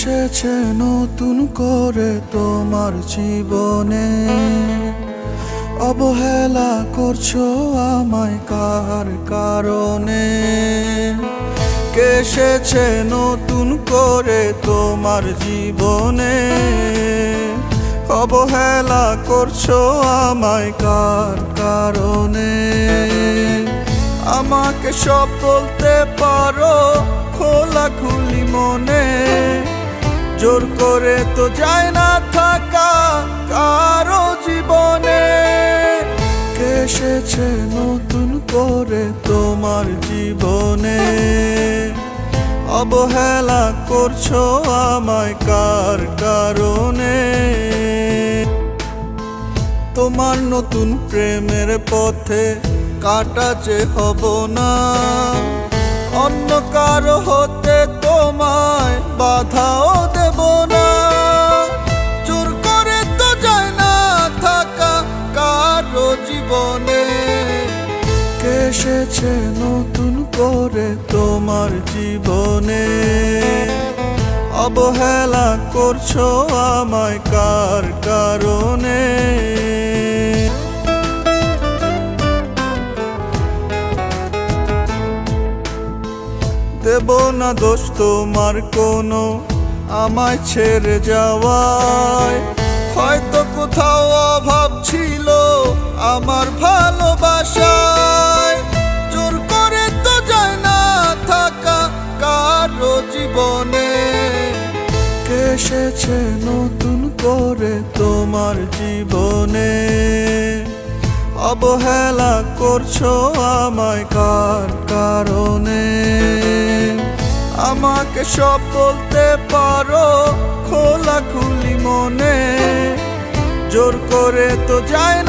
এসেছে নতুন করে তোমার জীবনে, অবহেলা করছো আমায় কার কারণে? কে এসেছে নতুন করে তোমার জীবনে, অবহেলা করছো আমায় কার কারণে? আমাকে সব বলতে পারো খোলাখুলি মনে, জোর করে তো যায় না থাকা কারো জীবনে। কে এসেছে নতুন করে তোমার জীবনে, অবহেলা করছো আমায় কার কারণে? তোমার নতুন প্রেমের পথে কাটা যে হব না, অন্য কারো হতে তোমায় বাধাও দেব না। জোর করে তো যায় না থাকা কারো জীবনে। কে এসেছে নতুন করে তোমার জীবনে, অবহেলা করছো আমায় কার কারণে? দেব না দোষ তোমার কোনো আমায় ছেড়ে যাওয়ায়, হয়তো কোথাও অভাব ছিল আমার ভালোবাসায়। জোর করে তো যায় না থাকা কারো জীবনে। কে এসেছে নতুন করে তোমার জীবনে, অবহেলা করছো আমায় কার কারণে? আমাকে সব বলতে পারো খোলাখুলি মনে, জোর করে তো যায়